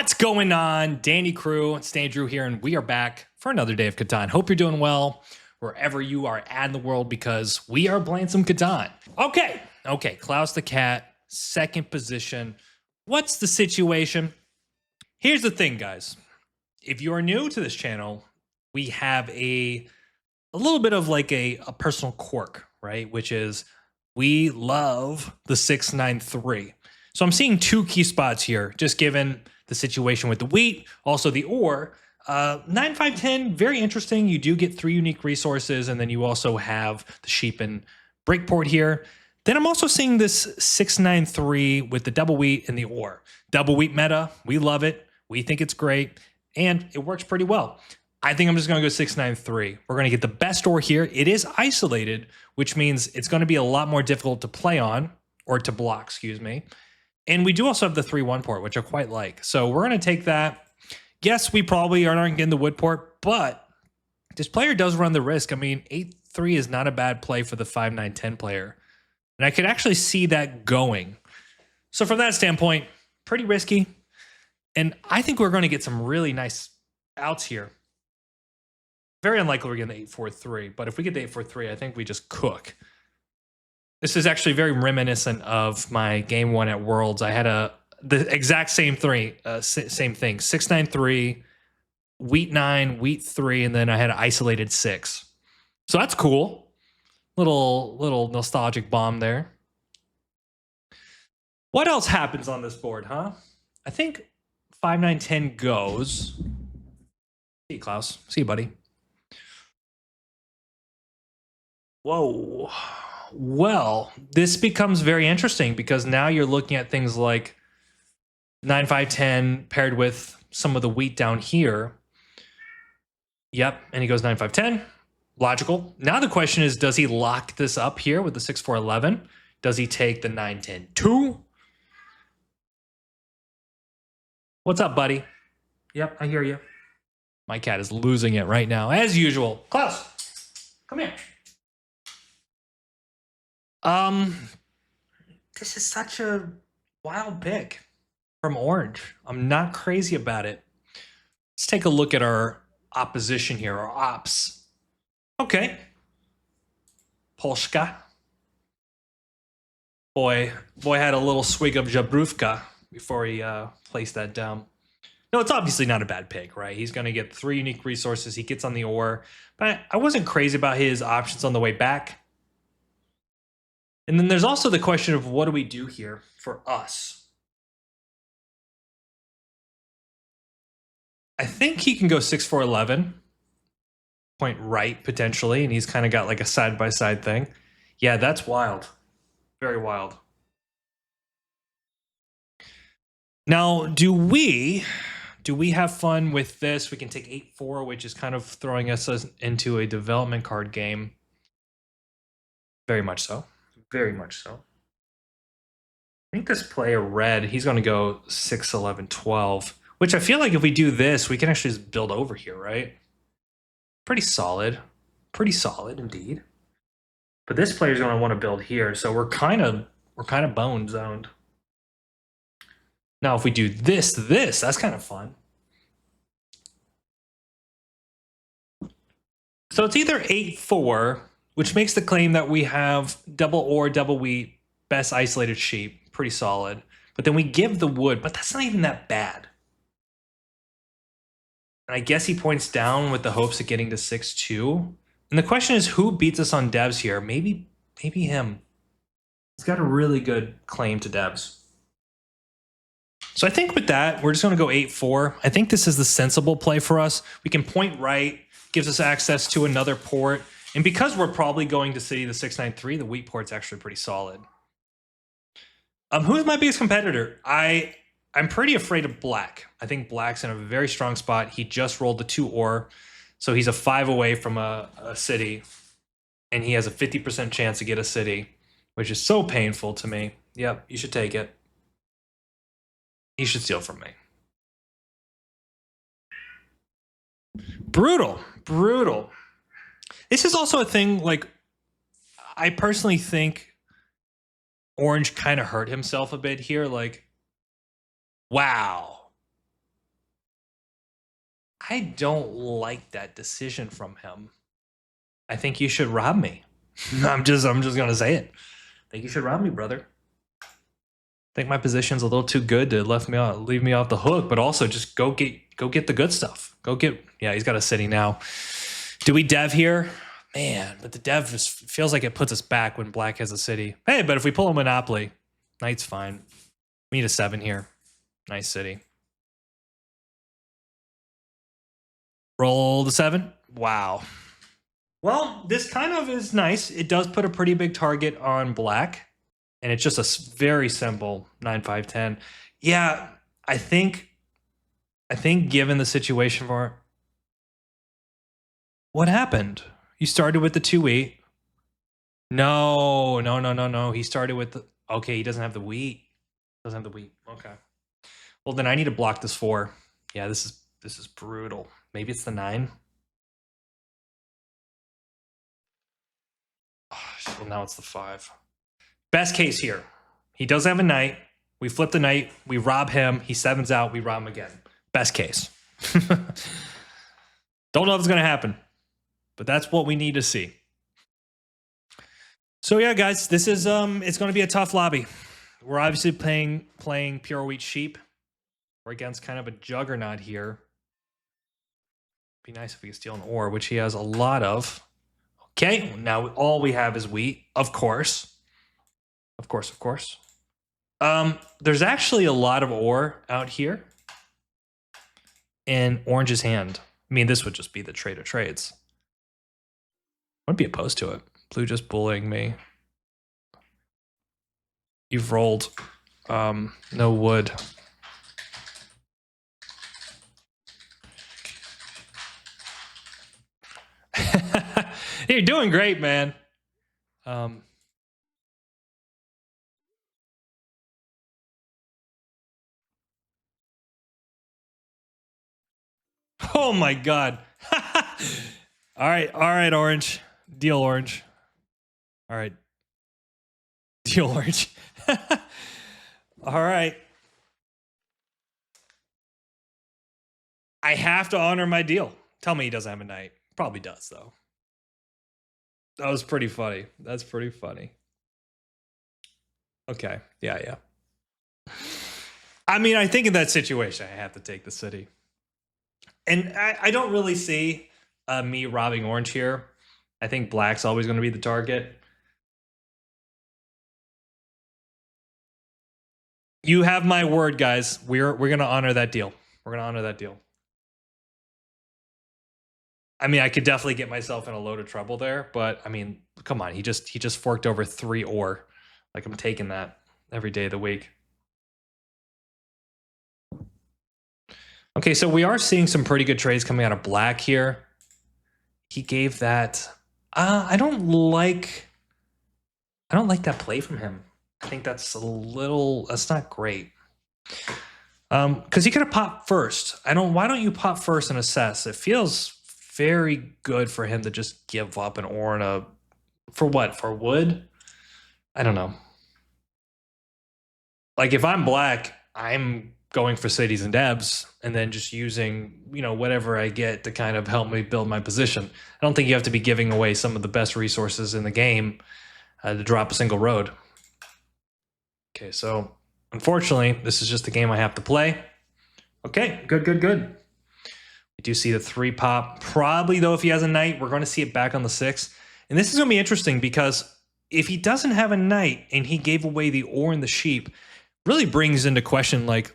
What's going on? Danny Crew, Stan Drew here, and we are back for another day of Catan. Hope you're doing well wherever you are at in the world because we are playing some Catan. Okay, Klaus the Cat, second position. What's the situation? Here's the thing, guys. If you are new to this channel, we have a little bit of like a personal quirk, right? Which is we love the 693. So I'm seeing two key spots here, just given the situation with the wheat, also the ore. 9510, very interesting. You do get 3 unique resources, and then you also have the sheep and breakport here. Then I'm also seeing this 693 with the double wheat and the ore. Double wheat meta, we love it. We think it's great, and it works pretty well. I think I'm just going to go 693. We're going to get the best ore here. It is isolated, which means it's going to be a lot more difficult to play on, or to block, excuse me. And we do also have the 3-1 port, which I quite like. So we're going to take that. Yes, we probably aren't getting the wood port, but this player does run the risk. I mean, 8-3 is not a bad play for the 5-9-10 player. And I could actually see that going. So from that standpoint, pretty risky. And I think we're going to get some really nice outs here. Very unlikely we're getting the 8-4-3, but if we get the 8-4-3, I think we just cook. This is actually very reminiscent of my game 1 at Worlds. I had the exact same thing, 6-9-3, wheat 9, wheat 3, and then I had an isolated 6. So that's cool. Little nostalgic bomb there. What else happens on this board, huh? I think 5-9-10 goes. See you, Klaus. See you, buddy. Whoa. Well, this becomes very interesting because now you're looking at things like 9-5-10 paired with some of the wheat down here. Yep, and he goes 9-5-10. Logical. Now the question is, does he lock this up here with the 6-4-11? Does he take the 9-10-2? What's up, buddy? Yep, I hear you. My cat is losing it right now, as usual. Klaus, come here. This is such a wild pick from Orange. I'm not crazy about it. Let's take a look at our opposition here, our ops. Okay. Polska. Boy had a little swig of Jabrówka before he placed that down. No, it's obviously not a bad pick, right? He's going to get 3 unique resources. He gets on the ore. But I wasn't crazy about his options on the way back. And then there's also the question of what do we do here for us? I think he can go 6-4-11. Point right, potentially. And he's kind of got like a side-by-side thing. Yeah, that's wild. Very wild. Now, do we have fun with this? We can take 8-4, which is kind of throwing us into a development card game. Very much so. Very much so. I think this player red, he's going to go 6-11-12, which I feel like if we do this, we can actually just build over here, right? Pretty solid. Pretty solid indeed. But this player's going to want to build here, so we're kind of bone zoned. Now, if we do this, that's kind of fun. So it's either 8-4, which makes the claim that we have double ore, double wheat, best isolated sheep, pretty solid. But then we give the wood, but that's not even that bad. And I guess he points down with the hopes of getting to 6-2. And the question is, who beats us on devs here? Maybe him. He's got a really good claim to devs. So I think with that, we're just going to go 8-4. I think this is the sensible play for us. We can point right, gives us access to another port. And because we're probably going to see the 6-9-3, the wheat port's actually pretty solid. Who's my biggest competitor? I'm pretty afraid of Black. I think Black's in a very strong spot. He just rolled the 2 ore, so he's a 5 away from a city, and he has a 50% chance to get a city, which is so painful to me. Yep, you should take it. He should steal from me. Brutal. This is also a thing, like, I personally think Orange kind of hurt himself a bit here. Like, wow, I don't like that decision from him. I think you should rob me. I'm just gonna say it. I think you should rob me, brother. I think my position's a little too good to leave me off the hook, but also just go get the good stuff. Yeah, he's got a city now. Do we dev here? Man, but the dev just feels like it puts us back when black has a city. Hey, but if we pull a monopoly, knight's fine. We need a 7 here. Nice city. Roll the 7. Wow. Well, this kind of is nice. It does put a pretty big target on black. And it's just a very simple 9, 5, 10. Yeah, I think given the situation for what happened? You started with the 2-8. No. He started with the okay, he doesn't have the wheat. Doesn't have the wheat. Okay. Well, then I need to block this 4. Yeah, this is brutal. Maybe it's the 9. Oh, well, now it's the 5. Best case here. He does have a knight. We flip the knight. We rob him. He 7s out. We rob him again. Best case. Don't know if it's going to happen, but that's what we need to see. So yeah, guys, this is it's going to be a tough lobby. We're obviously playing pure wheat sheep. We're against kind of a juggernaut here. Be nice if we could steal an ore, which he has a lot of. Okay, now all we have is wheat, of course. Of course. There's actually a lot of ore out here in Orange's hand. I mean, this would just be the trade of trades. I wouldn't be opposed to it. Blue just bullying me. You've rolled no wood. You're doing great, man. Oh my god. All right, Orange. Deal, Orange. All right. Deal, Orange. All right. I have to honor my deal. Tell me he doesn't have a knight. Probably does, though. That was pretty funny. That's pretty funny. Okay. Yeah. I mean, I think in that situation, I have to take the city. And I don't really see me robbing Orange here. I think black's always going to be the target. You have my word, guys. We're going to honor that deal. We're going to honor that deal. I mean, I could definitely get myself in a load of trouble there, but I mean, come on. He just forked over 3 ore. Like, I'm taking that every day of the week. Okay, so we are seeing some pretty good trades coming out of black here. He gave that. I don't like that play from him. I think that's not great. Because he could have popped first. Why don't you pop first and assess? It feels very good for him to just give up an ore and a for what? For wood? I don't know. Like, if I'm black, I'm going for cities and devs and then just using, whatever I get to kind of help me build my position. I don't think you have to be giving away some of the best resources in the game to drop a single road. Okay, so unfortunately, this is just the game I have to play. Okay, good. We do see the 3 pop. Probably, though, if he has a knight, we're going to see it back on the 6. And this is going to be interesting because if he doesn't have a knight and he gave away the ore and the sheep, really brings into question, like,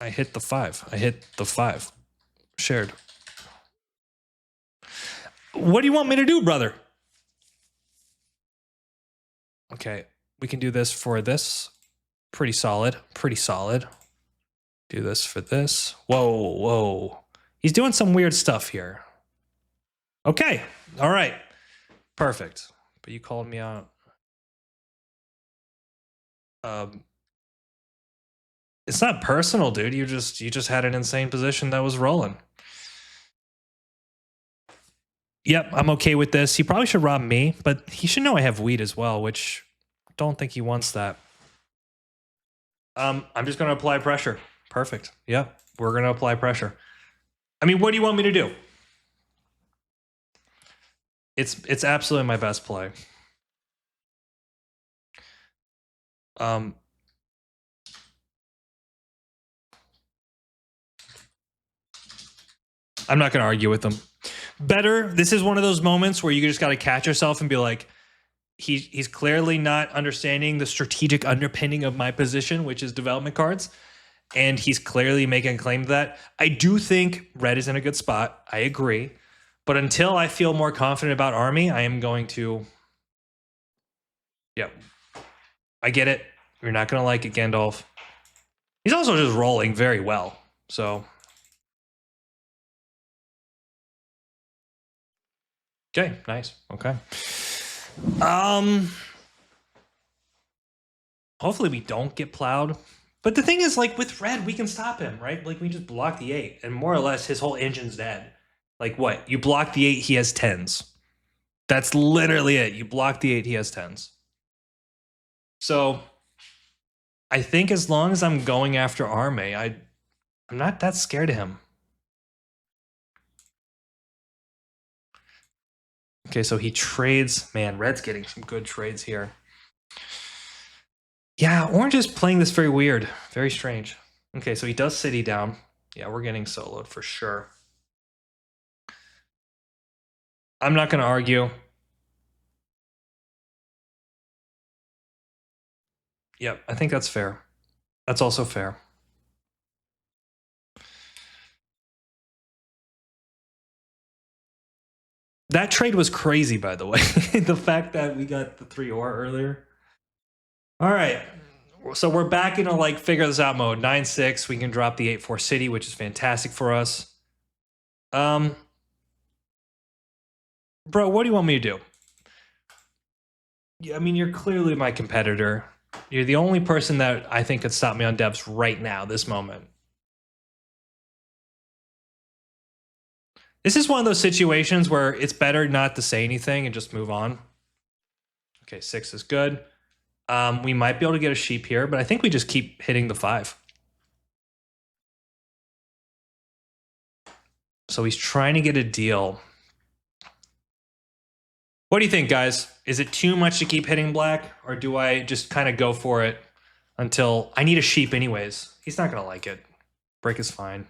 I hit the 5. Shared. What do you want me to do, brother? Okay, we can do this for this. Pretty solid. Do this for this. Whoa. He's doing some weird stuff here. Okay, all right. Perfect. But you called me out. It's not personal, dude. You just had an insane position that was rolling. Yep, I'm okay with this. He probably should rob me, but he should know I have wheat as well, which I don't think he wants that. I'm just going to apply pressure. Perfect. Yeah, we're gonna apply pressure. I mean, what do you want me to do? It's absolutely my best play. I'm not gonna argue with them. Better. This is one of those moments where you just got to catch yourself and be like, he's clearly not understanding the strategic underpinning of my position, which is development cards. And he's clearly making a claim to that. I do think red is in a good spot. I agree. But until I feel more confident about army, I am going to. Yep. I get it. You're not going to like it, Gandalf. He's also just rolling very well. So. Okay, nice. Okay. Hopefully we don't get plowed. But the thing is, like, with red, we can stop him, right? Like, we just block the 8, and more or less his whole engine's dead. Like, what? You block the 8, he has 10s. That's literally it. You block the 8, he has 10s. So I think as long as I'm going after Arme, I'm not that scared of him. Okay, so he trades. Man, red's getting some good trades here. Yeah, orange is playing this very weird. Very strange. Okay, so he does city down. Yeah, we're getting soloed for sure. I'm not going to argue. Yep, I think that's fair. That's also fair. That trade was crazy, by the way. The fact that we got the 3 ore earlier. All right. So we're back into like figure this out mode. 9-6. We can drop the 8-4 city, which is fantastic for us. Bro, what do you want me to do? Yeah, I mean, you're clearly my competitor. You're the only person that I think could stop me on devs right now, this moment. This is one of those situations where it's better not to say anything and just move on. Okay, 6 is good. We might be able to get a sheep here, but I think we just keep hitting the 5. So he's trying to get a deal. What do you think, guys? Is it too much to keep hitting black, or do I just kind of go for it until I need a sheep anyways? He's not going to like it. Break is fine.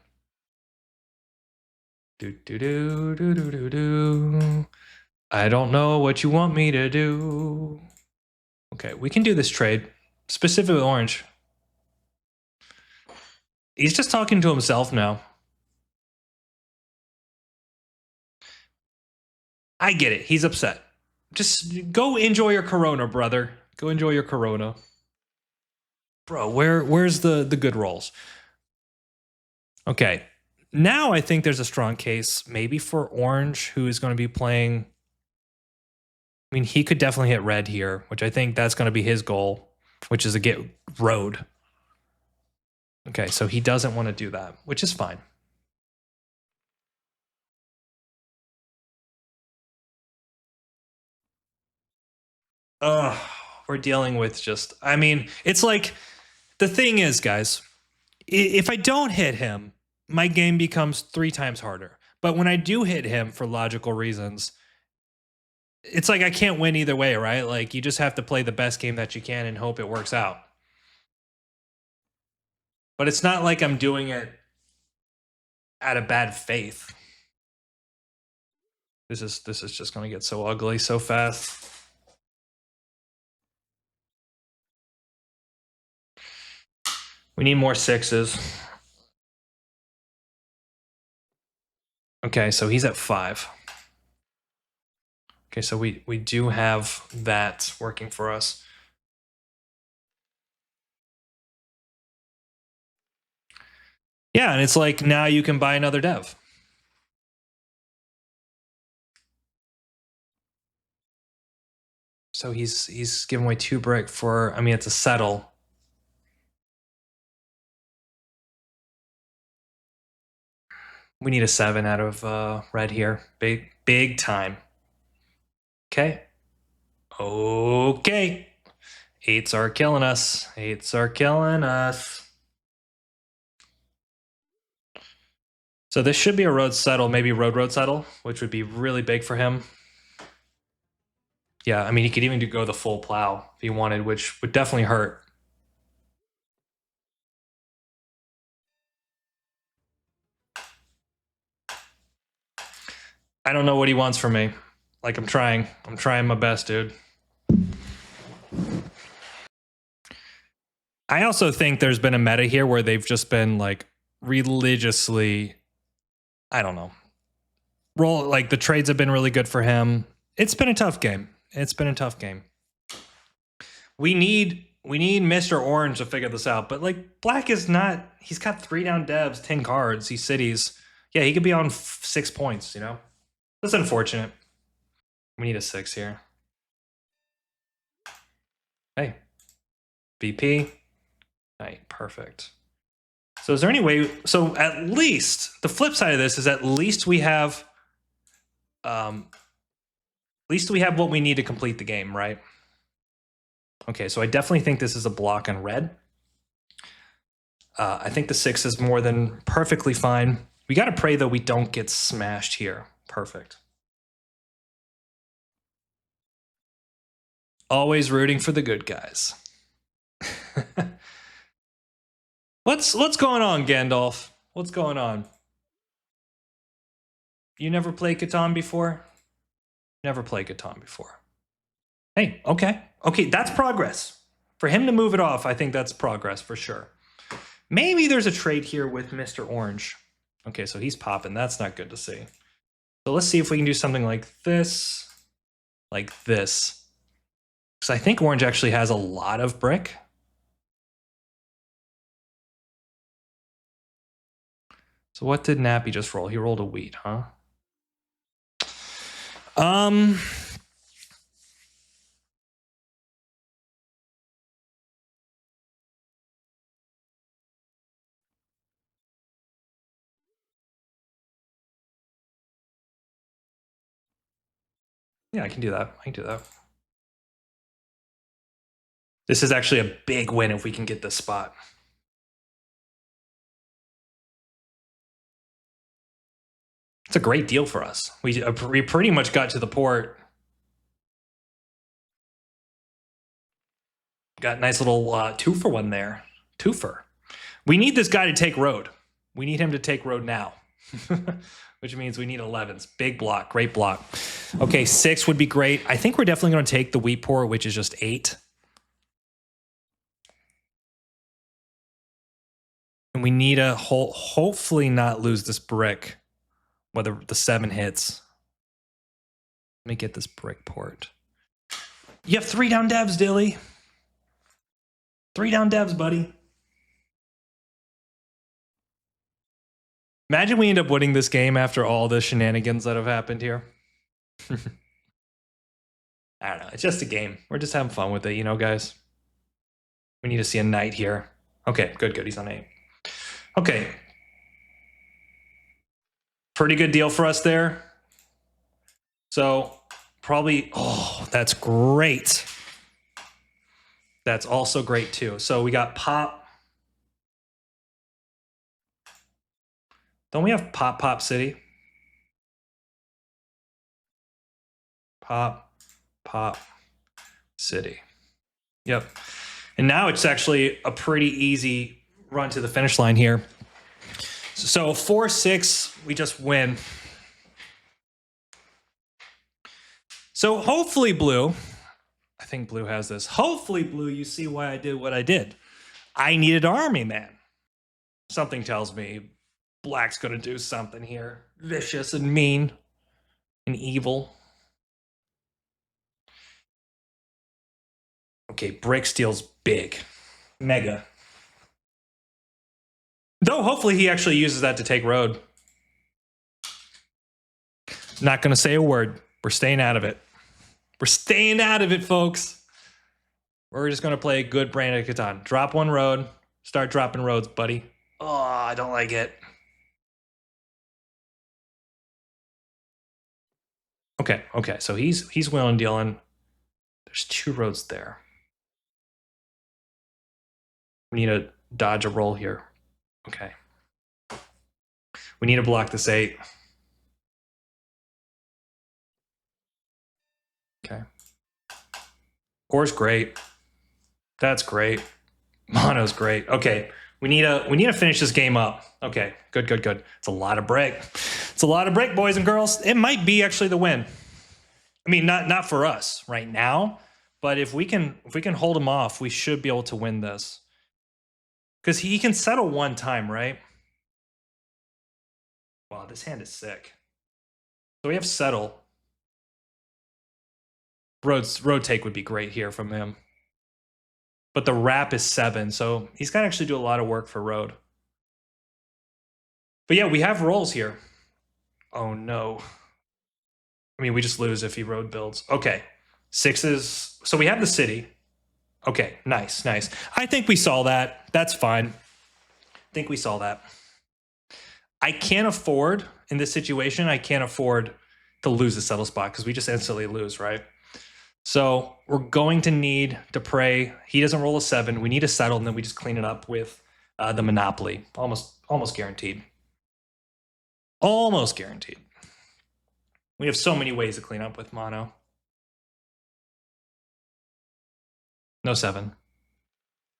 Do, do, do, do, do, do, do. I don't know what you want me to do. Okay, we can do this trade. Specifically orange. He's just talking to himself now. I get it. He's upset. Just go enjoy your Corona, brother. Go enjoy your Corona. Bro, where's the good rolls? Okay. Now I think there's a strong case maybe for orange, who is going to be playing. I mean, he could definitely hit red here, which I think that's going to be his goal, which is to get road. Okay, so he doesn't want to do that, which is fine. We're dealing with just, I mean, it's like, the thing is, guys, if I don't hit him, my game becomes 3 times harder. But when I do hit him for logical reasons, it's like I can't win either way, right? Like, you just have to play the best game that you can and hope it works out. But it's not like I'm doing it out of bad faith. This is just going to get so ugly so fast. We need more 6s. Okay, so he's at 5. Okay, so we do have that working for us. Yeah, and it's like now you can buy another dev. So he's giving away 2 brick for, I mean, it's a settle. We need a 7 out of red here. Big time. Okay. Okay. 8s are killing us. 8s are killing us. So this should be a road settle, maybe road settle, which would be really big for him. Yeah, I mean, he could even go the full plow if he wanted, which would definitely hurt. I don't know what he wants from me. Like, I'm trying my best, dude. I also think there's been a meta here where they've just been like religiously, I don't know, like the trades have been really good for him. It's been a tough game. We need Mr. Orange to figure this out, but like Black is not. He's got 3 down devs, 10 cards. He's cities. Yeah, he could be on 6 points. You know, that's unfortunate. We need a 6 here. Hey, VP. Right, perfect. So is there any way? So at least the flip side of this is at least we have, what we need to complete the game, right? Okay, so I definitely think this is a block on red. I think the 6 is more than perfectly fine. We got to pray, though, we don't get smashed here. Perfect. Always rooting for the good guys. What's going on, Gandalf? What's going on? You never played Catan before? Never played Catan before. Hey, okay. Okay, that's progress. For him to move it off, I think that's progress for sure. Maybe there's a trade here with Mr. Orange. Okay, so he's popping. That's not good to see. So let's see if we can do something like this. Like this. Because I think Orange actually has a lot of brick. So what did Nappy just roll? He rolled a wheat, huh? Yeah, I can do that. This is actually a big win if we can get this spot. It's a great deal for us. We pretty much got to the port. Got a nice little 2-for-1 there. Twofer. We need this guy to take road. We need him to take road now. Which means we need 11s. Big block. Great block. Okay, 6 would be great. I think we're definitely going to take the wheat port, which is just 8. And we need to hopefully not lose this brick, whether the 7 hits. Let me get this brick port. You have 3 down devs, Dilly. 3 down devs, buddy. Imagine we end up winning this game after all the shenanigans that have happened here. I don't know. It's just a game. We're just having fun with it, you know, guys. We need to see a knight here. Okay, good. He's on 8. Okay. Pretty good deal for us there. So probably, oh, that's great. That's also great too. So we got pop. Don't we have pop city? Pop city. Yep. And now it's actually a pretty easy run to the finish line here. So 4-6, we just win. So hopefully blue, I think blue has this. Hopefully blue, you see why I did what I did. I needed army, man. Something tells me black's going to do something here. Vicious and mean and evil. Okay, brick steals big. Mega. Though hopefully he actually uses that to take road. Not going to say a word. We're staying out of it. We're staying out of it, folks. We're just going to play a good brand of Catan. Drop 1 road. Start dropping roads, buddy. Oh, I don't like it. Okay. So he's wheeling dealing. There's 2 roads there. We need to dodge a roll here. Okay. We need to block this 8. Okay. Core's great. That's great. Mono's great. Okay. We need to finish this game up. Okay. Good. It's a lot of break. It's a lot of break, boys and girls. It might be actually the win. I mean, not for us right now, but if we can hold him off, we should be able to win this. Because he can settle one time, right? Wow, this hand is sick. So we have settle. Road take would be great here from him. But the wrap is 7, so he's got to actually do a lot of work for road. But yeah, we have rolls here. Oh no. I mean, we just lose if he road builds. Okay. 6s. So we have the city. Okay, nice. I think we saw that. That's fine. I think we saw that. I can't afford, in this situation, I can't afford to lose the settle spot because we just instantly lose, right? So we're going to need to pray. He doesn't roll a 7. We need to settle, and then we just clean it up with the Monopoly. Almost guaranteed. Almost guaranteed. We have so many ways to clean up with mono. No 7.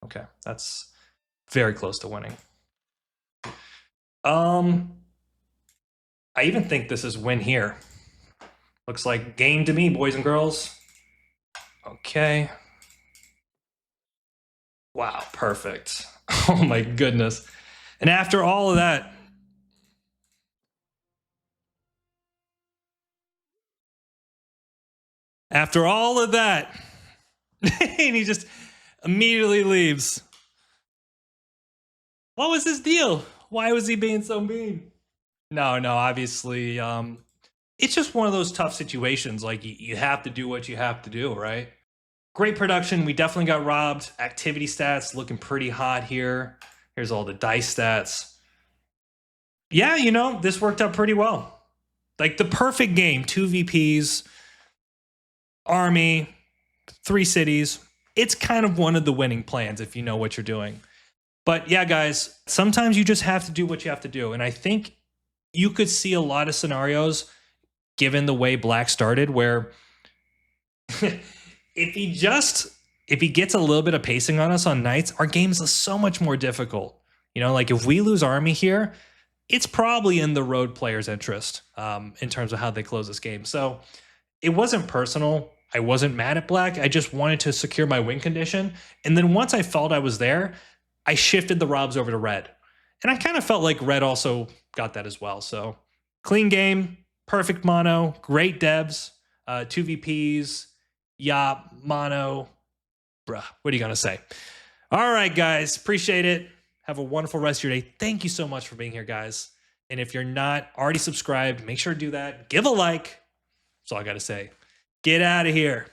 Okay, that's very close to winning. I even think this is win here. Looks like game to me, boys and girls. Okay. Wow, perfect. Oh my goodness. And after all of that, and he just immediately leaves. What was his deal? Why was he being so mean? No, obviously, it's just one of those tough situations. Like, you have to do what you have to do, right? Great production. We definitely got robbed. Activity stats looking pretty hot here. Here's all the dice stats. Yeah, this worked out pretty well. Like, the perfect game. 2 VPs, army, 3 cities. It's kind of one of the winning plans if you know what you're doing. But yeah, guys, sometimes you just have to do what you have to do. And I think you could see a lot of scenarios, given the way Black started, where if he gets a little bit of pacing on us on nights, our games are so much more difficult. Like if we lose army here, it's probably in the road player's interest in terms of how they close this game. So it wasn't personal. I wasn't mad at Black. I just wanted to secure my win condition. And then once I felt I was there, I shifted the Robs over to red. And I kind of felt like red also got that as well. So clean game, perfect mono, great devs, 2 VPs, Yop, mono. Bruh, what are you going to say? All right, guys. Appreciate it. Have a wonderful rest of your day. Thank you so much for being here, guys. And if you're not already subscribed, make sure to do that. Give a like. That's all I got to say. Get out of here.